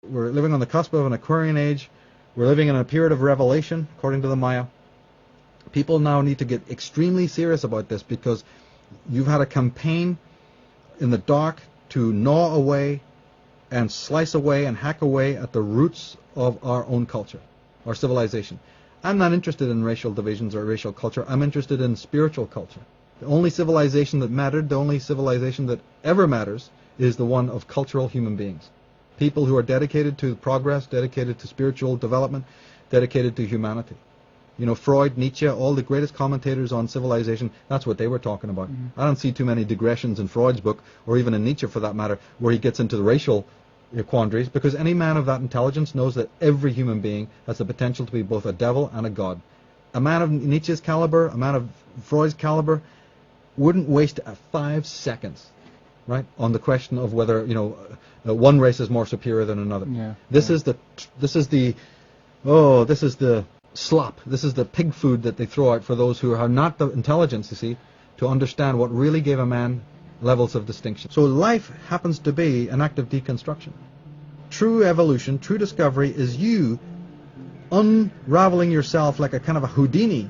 We're living on the cusp of an Aquarian age. We're living in a period of revelation, according to the Maya. People now need to get extremely serious about this because you've had a campaign in the dark to gnaw away and slice away and hack away at the roots of our own culture, our civilization. I'm not interested in racial divisions or racial culture. I'm interested in spiritual culture. The only civilization that mattered, the only civilization that ever matters, is the one of cultural human beings. People who are dedicated to progress, dedicated to spiritual development, dedicated to humanity. You know, Freud, Nietzsche, all the greatest commentators on civilization, that's what they were talking about. I don't see too many digressions in Freud's book, or even in Nietzsche for that matter, where he gets into the racial quandaries, because any man of that intelligence knows that every human being has the potential to be both a devil and a god. A man of Nietzsche's caliber, a man of Freud's caliber, wouldn't waste 5 seconds, right, on the question of whether, you know, one race is more superior than another. This is the slop. This is the pig food that they throw out for those who have not the intelligence, you see, to understand what really gave a man levels of distinction. So life happens to be an act of deconstruction. True evolution, true discovery is you unraveling yourself like a kind of a Houdini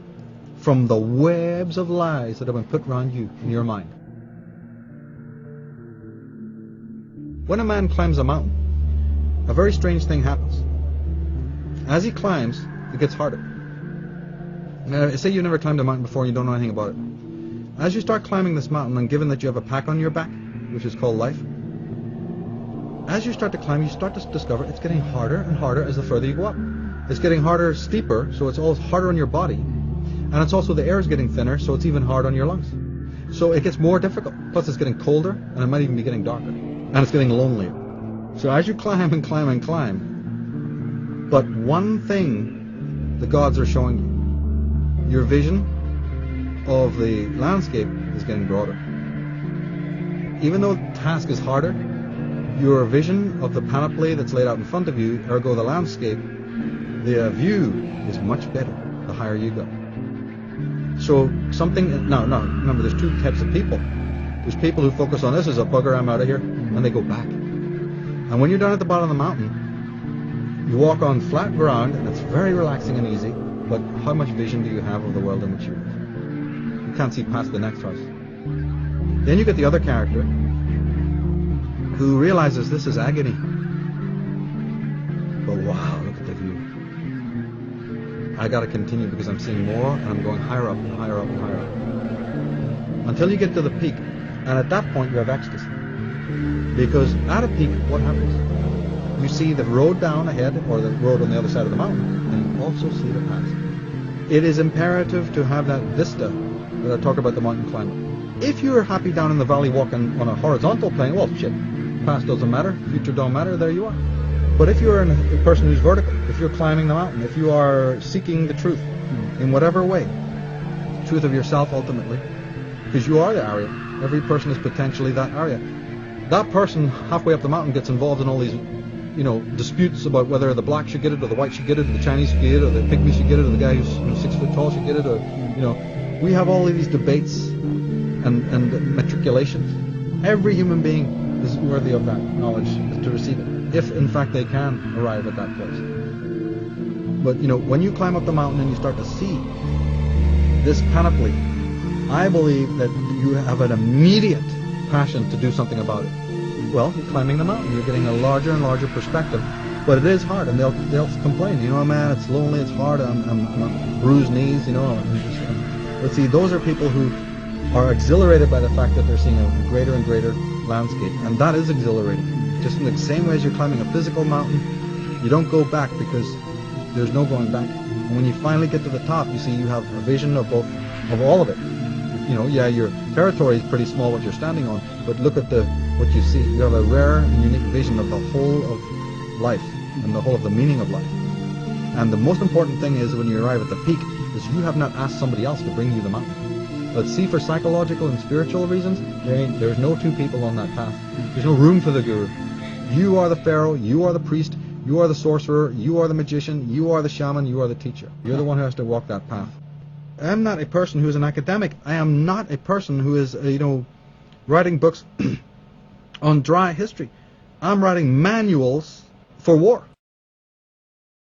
from the webs of lies that have been put around you in your mind. When a man climbs a mountain, a very strange thing happens. As he climbs, it gets harder. Now, say you've never climbed a mountain before and you don't know anything about it. As you start climbing this mountain, and given that you have a pack on your back, which is called life, as you start to climb, you start to discover it's getting harder and harder as the further you go up. It's getting harder, steeper, so it's always harder on your body. And it's also, the air is getting thinner, so it's even harder on your lungs. So it gets more difficult. Plus it's getting colder, and it might even be getting darker. And it's getting lonelier. So as you climb and climb and climb, but one thing the gods are showing you, your vision of the landscape is getting broader. Even though the task is harder, your vision of the panoply that's laid out in front of you, ergo the landscape, the view is much better the higher you go. So something, now remember, there's two types of people. There's people who focus on, this is a bugger, I'm out of here, and they go back. And when you're down at the bottom of the mountain, you walk on flat ground, and it's very relaxing and easy, but how much vision do you have of the world in which you live? You can't see past the next house. Then you get the other character, who realizes this is agony. But wow, look at the view. I gotta continue because I'm seeing more, and I'm going higher up and higher up and higher up. Until you get to the peak. And at that point you have ecstasy. Because at a peak, what happens? You see the road down ahead, or the road on the other side of the mountain, and you also see the path. It is imperative to have that vista that I talk about the mountain climber. If you're happy down in the valley walking on a horizontal plane, well, shit, past doesn't matter, future don't matter, there you are. But if you're a person who's vertical, if you're climbing the mountain, if you are seeking the truth in whatever way, truth of yourself ultimately, because you are the Arya. Every person is potentially that Arya. That person halfway up the mountain gets involved in all these, you know, disputes about whether the black should get it, or the white should get it, or the Chinese should get it, or the pygmy should get it, or the guy who's 6 foot tall should get it, or, you know, we have all of these debates and matriculations. Every human being is worthy of that knowledge to receive it, if in fact they can arrive at that place. But, you know, when you climb up the mountain and you start to see this panoply, I believe that you have an immediate passion to do something about it. Well, you're climbing the mountain, you're getting a larger and larger perspective, but it is hard, and they'll complain, you know, man, it's lonely, it's hard, I'm bruised knees, you know. But see, those are people who are exhilarated by the fact that they're seeing a greater and greater landscape, and that is exhilarating. Just in the same way as you're climbing a physical mountain, you don't go back because there's no going back. And when you finally get to the top, you see you have a vision of both, of all of it. You know, yeah, your territory is pretty small what you're standing on, but look at what you see. You have a rare and unique vision of the whole of life and the whole of the meaning of life. And the most important thing is when you arrive at the peak is you have not asked somebody else to bring you the mountain. But see, for psychological and spiritual reasons, there's no two people on that path. There's no room for the guru. You are the pharaoh, you are the priest, you are the sorcerer, you are the magician, you are the shaman, you are the teacher. You're the one who has to walk that path. I'm not a person who is an academic. I am not a person who is, writing books on dry history. I'm writing manuals for war.